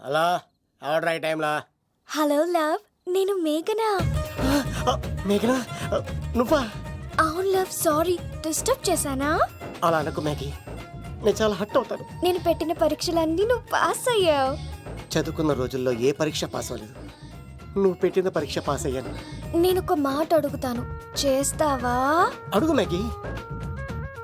Hello order అయ్యే టైంలా. Hello love, నేను మేఘనా. మేఘనా నువ్వా? అవును లవ్, సారీ డిస్టర్బ్ చేశానా? అలా అనకు మ్యాగీ, నేను చాలా హర్ట్ అవుతాను. నేను పెట్టిన పరీక్షలన్నీ నువ్వు పాస్ అయ్యావు. చదువుకున్న రోజుల్లో ఏ పరీక్ష పాస్ అవ్వలేదు, నువ్వు పెట్టిన పరీక్ష పాస్ అయ్యాను. నేను ఒక మాట అడుగుతాను, చేస్తావా? అడుగు మ్యాగీ.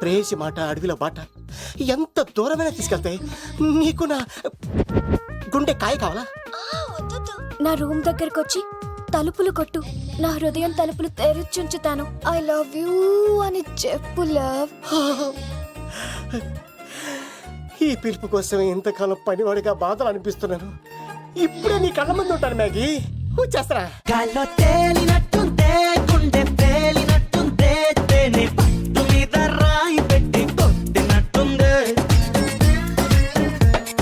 ప్రేయసి మాట అడవిలో బాట, ఎంత దూరమైనా తీసుకెళ్తాయి. నీకు నా గుండె కాయ కావాలా? నా రూమ్ దగ్గరకు వచ్చి తలుపులు కొట్టు, నా హృదయం తలుపులు తెరిచుంచుతాను. ఐ లవ్ యూ అని చెప్పు లవ్. ఈ పిలుపు కోసం ఇంతకాలం పనివాడిగా బాధలు అనిపిస్తున్నాను. ఇప్పుడే నీ కళ్ళ ముందు ఉంటాను మ్యాగీ, వచ్చేస్తారా? గాల్లో తేలినట్టుందే, గుండె తేలినట్టుందే, తేనె పట్టు మీద రాయి పెట్టి కొట్టినట్టుందే,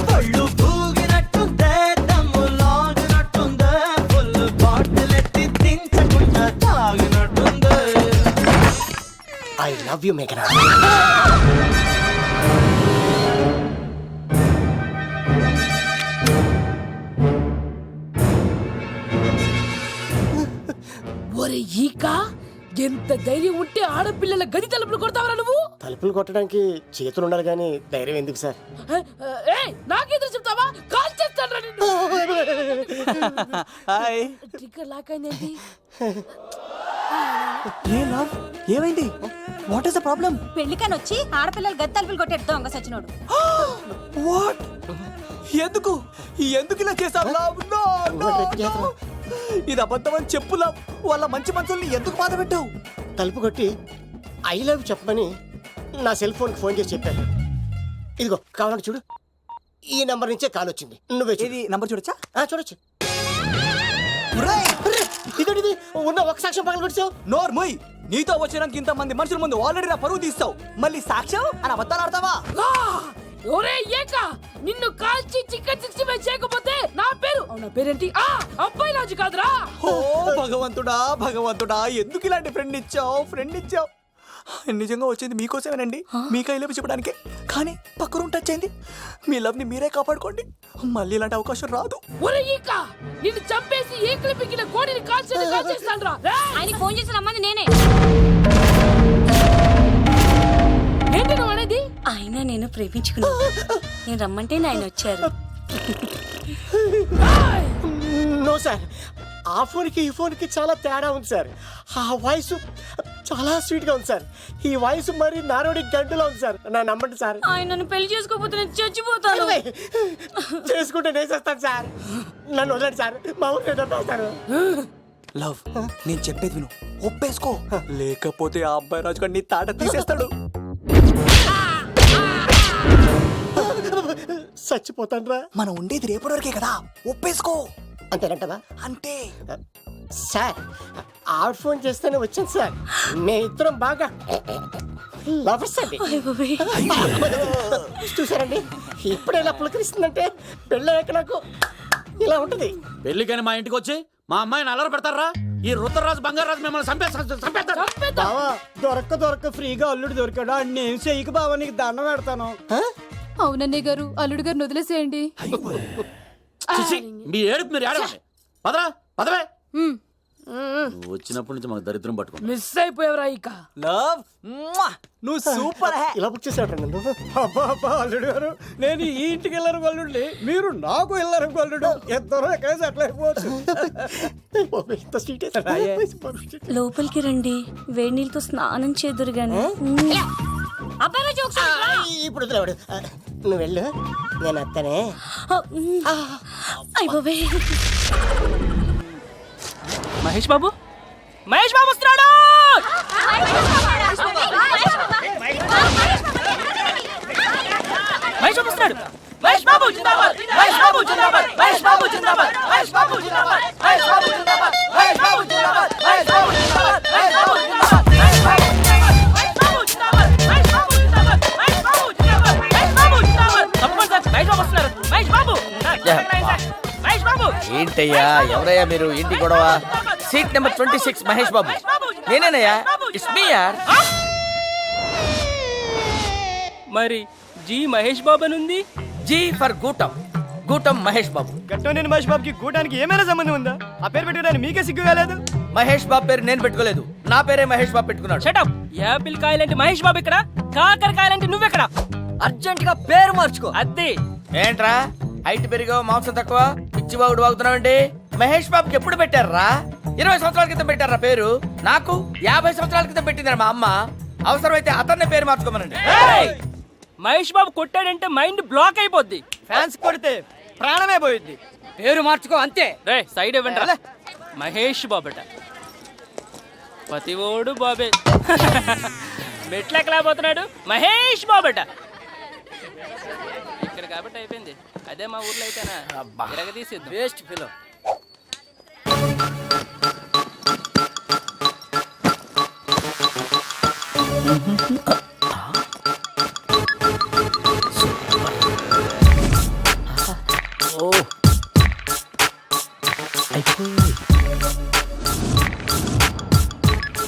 పళ్ళు పూగినట్టుందే, దమ్ము లాగినట్టుందే, ఫుల్ బాటిల్ ఎత్తి దించకుండా తాగినట్టుందే. ఐ లవ్ యూ మేఘనా. ఒరే ఈక, ఎంత ధైర్యం ఉంటే ఆడపిల్లల గది తలుపులు కొడతావరా నువ్వు? తలుపులు కొట్టడానికి చేతులు ఉండాలి కానీ ధైర్యం ఎందుకు సార్? నాకెదురు చెప్తావా? కాల్ చేస్తాను నిన్ను. ట్రిగ్గర్ లాక్ అయిందేంటి? ఏమైంది? What is the problem? పెళ్లికని వచ్చి ఆడపిల్లలు గది తలుపులు కొట్టాడు దొంగ సచ్చినోడు. వాట్? ఎందుకు ఇలా చేసావు? ఇది అబద్ధం అని చెప్పులా. వాళ్ళ మంచి మనుషుల్ని ఎందుకు బాధ పెట్టావు? తలుపు కొట్టి ఐ లవ్ చెప్పమని నా సెల్ ఫోన్కి ఫోన్ చేసి చెప్పాను. ఇదిగో కావాలంటే చూడు, ఈ నంబర్ నుంచే కాల్ వచ్చింది. నువ్వే ఇది నంబర్ చూడొచ్చా? చూడొచ్చు. ఇది ఉన్న ఒక సాక్ష్యం పగల కొట్టావు. నోర్ ముయ్. నీతో వచ్చినాక ఇంత మంది మనుషుల ముందు ఆల్రెడీ నా పరువు తీస్తావు, మళ్ళీ సాక్ష్యం అని అబద్ధాలు ఆడతావా? ఒరే ఏక, నిన్ను కాల్చి చికెన్ 65 చేయకపోతే నా పేరేంటి? అబ్బాయి రాజు కాదురా. ఓ భగవంతుడా, ఎందుకు ఇలాంటి ఫ్రెండ్ ఇచ్చావు? నిజంగా వచ్చింది మీకోసమేనండి, మీకు ఐ లవ్ చెప్పడానికే. కానీ పక్క రూమ్ టచ్ అయింది. మీ లవ్ ని మీరే కాపాడుకోండి, మళ్ళీ ఇలాంటి అవకాశం రాదు. ఒరే ఈక, నిన్ను చంపేసి ఏకలు పిగిన కోడిని కాల్చేస్తాను రా. ఆయన ఫోన్ చేసి రమ్మని నేనే. ఏంటి నువ్వు అనేది? ఆయన నేను ప్రేమించుకున్నాను, నేను రమ్మంటే ఆయన వచ్చారు. నో సార్, ఆ ఫోన్కి ఈ ఫోన్కి చాలా తేడా ఉంది సార్. ఆ వాయిస్ చాలా స్వీట్ గా ఉంది సార్. ఈ వాయిస్ మరి నారోడి గంటలో ఉంది సార్. నా నమ్మండి సార్. ఆయన నన్ను పెళ్లి చేసుకోకపోతే నేను చచ్చిపోతాను. చేసుకుంటే నేను చేస్తాను సార్. నన్ను వదలండి సార్, మా ఊరు చంపేస్తారు. లవ్, నేను చెప్పేది విను, ఒప్పేసుకో, లేకపోతే ఆ అబ్బాయి రాజు గారు నీ తాట తీసేస్తాడు. చచ్చిపోతాను రా. మనం ఉండేది రేపటి వరకే కదా, ఒప్పేసుకో. అంతేనంటవా? అంతే సార్. ఆవిడ ఫోన్ చేస్తేనే వచ్చాను సార్. మేము ఇద్దరం బాగా లవర్స్ అండి. చూసారండి, ఇప్పుడే ఇలా పులకరిస్తుందంటే పెళ్ళయ్యాక నాకు ఇలా ఉంటది. పెళ్లికని మా ఇంటికి వచ్చి మా అమ్మాయిని అల్లరి పెడతారా? ఈ రుద్రరాజు బంగారాజు మిమ్మల్ని చంపేస్తారు. బావా, దొరక్క ఫ్రీగా అల్లుడు దొరికాడు. నేను చెయ్యికి బావా నీకు దండం పెడతాను. అవునన్నయ్య గారు, అల్లుడు గారు వదిలేసేయండి. మీ ఏడుపు మీరు ఏడవండి. పదవే. వచ్చినప్పటి నుంచి మాకు దరిద్రం పట్టుకో. మిస్ అయిపోయావురా ఈక. లవ్, నువ్వు సూపర్. ఇలా బుక్ చేసాడు నన్ను. అబ్బా అల్లుడు గారు, నేను ఈ ఇంటికి వెళ్ళరు గల్లుండి, మీరు నాకు వెళ్ళరు గల్లుడు. ఇద్దరు ఎక్కడైతే అట్లా అయిపోవచ్చు. లోపలికి రండి, వేడి నీళ్ళతో స్నానం చేదురు గాని. ఇప్పుడు వదిలేవాడు. నువ్వు వెళ్ళు, నేను అత్తనే. మహేష్ బాబు వస్తున్నాడు. మహేష్ బాబు జిందాబాద్. ఏంటయ్యా, ఎవరయ్యా మీరు? ఏంటి గొడవ? Seat number 26 Mahesh Babu. నేనేనయ్యా, ఇట్స్ మీ యార్. మరి జి మహేష్ బాబు అని ఉంది. జీ ఫర్ గూటం, గూటం మహేష్ బాబు. గట్టోనేని మహేష్ బాబుకి గూడానికి ఏమైనా సంబంధం ఉందా? ఆ పేరు పెట్టుకోవడానికి మీకే సిగ్గు కాలేదు? మహేష్ బాబు పేరు నేను పెట్టుకోలేదు, నా పేరే మహేష్ బాబు పెట్టుకున్నాడు. షటప్. యాపిల్ కాయలంటే మహేష్ బాబు ఇక్కడ, కాకరకాయలంటే నువ్వెక్కడ. అర్జెంట్ గా పేరు మార్చుకో. అదే ఏంట్రా హైట్ పెరిగావు మాంసం తక్కువ పిచ్చి బాగుడు వాగుతున్నావండి? మహేష్ బాబుకి ఎప్పుడు పెట్టారా? 20 సంవత్సరాల క్రితం పెట్టారా పేరు? నాకు 50 సంవత్సరాల క్రితం పెట్టింది మా అమ్మ. అవసరమైతే అతన్నే పేరు మార్చుకోమనండి. మహేష్ బాబు కొట్టాడంటే మైండ్ బ్లాక్ అయిపోద్ది. ఫ్యాన్స్ కొడితే ప్రాణమే పోయింది. పేరు మార్చుకో అంతే. రే సైడ్ ఇవ్వండి. మహేష్ బాబట పతివోడు బాబే. మెట్లెక్కలేకపోతున్నాడు మహేష్ బాబట. ఇక్కడ కాబట్టి అయిపోయింది. అదే మా ఊర్లో అయితేనా తిరగదీసిద్దాం. Waste fellow.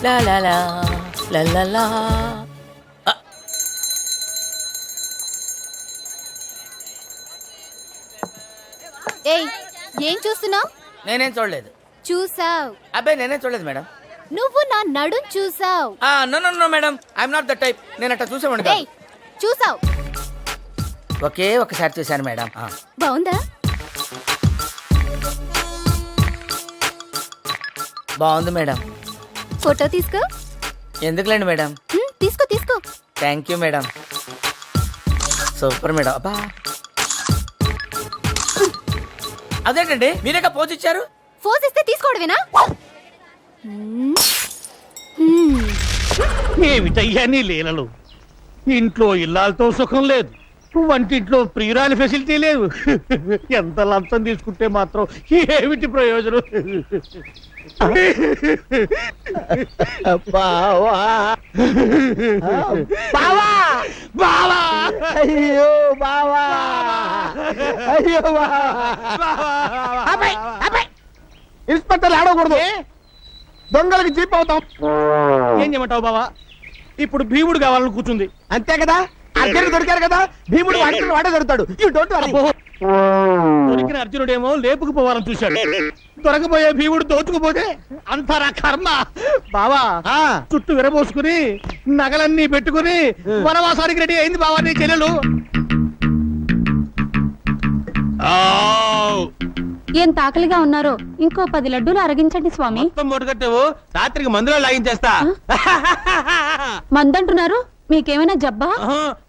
లా లా లా లా లా లా. ఏయ్, ఏం చూస్తున్నావు? నేనేం చూడలేదు. చూసావ్. అబ్బాయి నేనేం చూడలేదు మేడం. నువ్వు నా నడుం చూసావ్. No no no madam, I'm not the type. నేను అట్లా చూసేవాడిని కాదు. ఏయ్, చూసావ్. ఒకే ఒకసారి చూశాను మేడం. బాగుందా? బాగుంది మేడం. ఫోటో తీసుకో. ఎందుకులేండి మేడం. తీసుకో తీసుకో. Thank you madam. Super madam. అబ్బా అదేంటండి మీరేగా పోజ్ ఇచ్చారు? ఫోజ్ ఇస్తే తీసుకోవడమేనా? ఏమిటయ్యా నీ లీలలు? ఇంట్లో ఇల్లాలతో సుఖం లేదు, వంటింట్లో ప్రియురాలి ఫెసిలిటీ లేదు. ఎంత లంచం తీసుకుంటే మాత్రం ఏమిటి ప్రయోజనం? బావా బావా బావా, అయ్యో బావా, అయ్యో ఇన్స్పెక్టర్ ఆడకూడదు, దొంగలకి జీప్ అవుతాం. ఏం చేయమంటావు బావా? ఇప్పుడు భీముడు కావాలని కూర్చుంది అంతే కదా. అర్జునుడు దొరికారు కదా, భీముడు వాడే దొరుకుతాడు. You don't worry. దొరికిన అర్జునుడేమో లేపుకుపోవాలని చూశాడు, దొరకపోయే భీముడు దోచుకుపోతే అంతరా కర్మ. బావా చుట్టూ విరబోసుకుని నగలన్నీ పెట్టుకుని వనవాసానికి రెడీ అయింది బావా నీ చెల్లెలు. ఎంత ఆకలిగా ఉన్నారో ఇంకో 10 లడ్డూలు అరగించండి స్వామి. మొత్తం మూటగట్టేవు, రాత్రికి మందులో లాగించేస్తా. మందంటున్నారు, మీకేమైనా జబ్బా?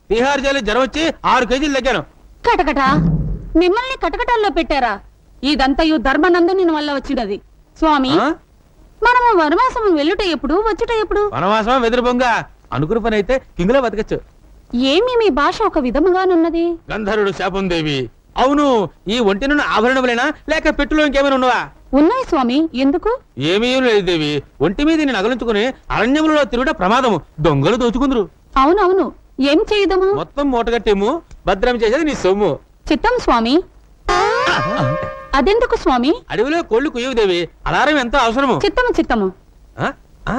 బీహార్ జైలు జ్వరం వచ్చి 6 కేజీలు తగ్గాను. కటకట, మిమ్మల్ని కటకటాల్లో పెట్టారా? ఇదంతయు ధర్మనందుని వల్ల వచ్చినది స్వామి. మనము వనవాసము వెళ్ళుట ఎప్పుడు వచ్చుట ఎప్పుడు? వనవాసం వెదురు బొంగ అనుకున్న పని అయితే కింగులో బతకచ్చు. ఏమి మీ భాష ఒక విధముగానున్నది? గంధర్వుడు శాపం దేవి. అవును, ఈ ఒంటి నుండి ఆభరణములైనా లేక పెట్టులో ఇంకేమైనా ఉన్నవా? ఉన్నాయి స్వామి. ఎందుకు? ఏమీ లేదు దేవి, ఒంటి మీద నేను నగలుంచుకుని అరణ్యములలో తిరుగుట ప్రమాదము, దొంగలు దోచుకుందరు. అవునవును, ఏం చేయదము? మొత్తం మూటగట్టేము, భద్రం చేసేది నీ సొమ్ము. చిత్తం స్వామి. అదెందుకు స్వామి? అడవిలో కోళ్లు కుయ్యవు దేవి, అలారం ఎంతో అవసరము. చిత్తము చిత్తము. ఆ? ఆ?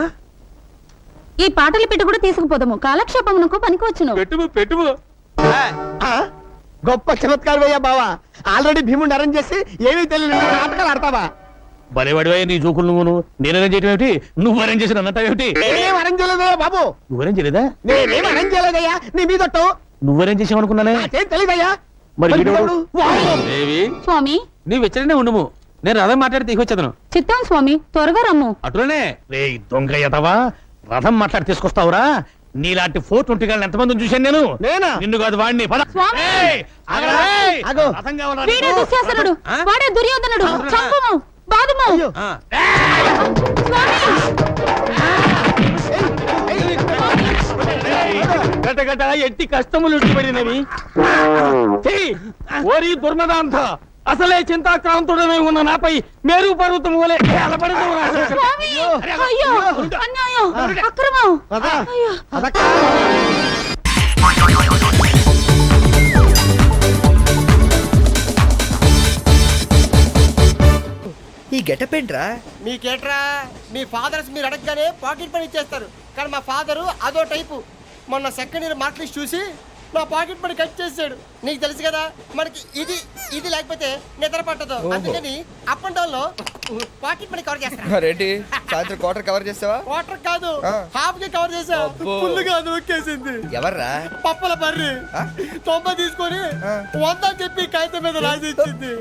ఈ పాటలు పెట్టి కూడా తీసుకుపోదాము, కాలక్షేపమునకు పనికివచ్చును. పెట్టుము పెట్టుము. గొప్ప చమత్కారం అయ్యా బావా. ఆల్రెడీ భీముడిని అరేంజ్ చేసి ఏమీ తెలియదు నాటకాలు ఆడతావా? బలేవాడివే నీ జోకులు నువ్వును. నేను అరేంజ్ చేయటం ఏమిటి, నువ్వు అరేంజ్ చేసిన అన్నట్టేమిటి? నేనేం అరేంజ్ చేయలేదయ్యా బాబు. నువ్వు అరేంజ్ చేయలేదా? నేనేం అరేంజ్ చేయలేదయ్యా, నీ మీదొట్టు. నువ్వు అరేంజ్ చేసావనుకున్నానే. నాకేం తెలియదయ్యా. మరి మరి వీడెవడు? వీడెవడు? దేవి స్వామి నీ వెచ్చడనే ఉండుము, నేను రథం మాట్లాడి తీసుకొచ్చేదను. చిత్తం స్వామి, త్వరగా రమ్ము. అటులనే రే దొంగ ఎదవా, రథం మాట్లాడి తీసుకొస్తావురా? నీలాంటి 420 గాళ్ళని ఎంతమందిని చూశాను నేను. నేనా? నిన్ను కాదు వాడిని. పద. స్వామి! ఏయ్, ఆగరా, ఏయ్, ఆగు. రథం కావాలా వీడే నీకు? దుశ్శాసనుడు, ఆ? వాడే దుర్యోధనుడు. చంపుము, బాదుము. ఆ. గటగట ఎట్టి కష్టములు పడినవి. ఓరి దుర్మదాంత, అసలే చింతాక్రాంతుడమై ఉన్న నాపై మేరు పర్వతం వలె స్వామి! అయ్యో, అన్యాయం, అక్రమం. అయ్యో. ఈ గెటప్ ఏంట్రా? మీకేట్రా, మీ ఫాదర్స్ మీరు అడగగానే పాకెట్ పని ఇచ్చేస్తారు. కానీ మా ఫాదరు అదో టైపు. మొన్న సెకండ్ ఇయర్ మార్క్ లిస్ట్ చూసి నా పాకెట్ మనీ కట్ చేసాడు. నీకు తెలుసు కదా మనకి ఇది ఇది లేకపోతే నిద్ర పట్టదు. అందుకని అప్ అండ్ డౌన్ లో పాకెట్ మనీ కవర్ చేస్తాను. రెడ్డి సాయంత్రం క్వార్టర్ కవర్ చేస్తావా? వాటర్ కాదు, హాఫ్ కి కవర్ చేసా. ఫుల్ గా నొక్కేసింది. ఎవర్రా? పప్పల బర్రి 90 తీసుకొని 100 చెప్పి కాగితం మీద రాసి ఇచ్చింది.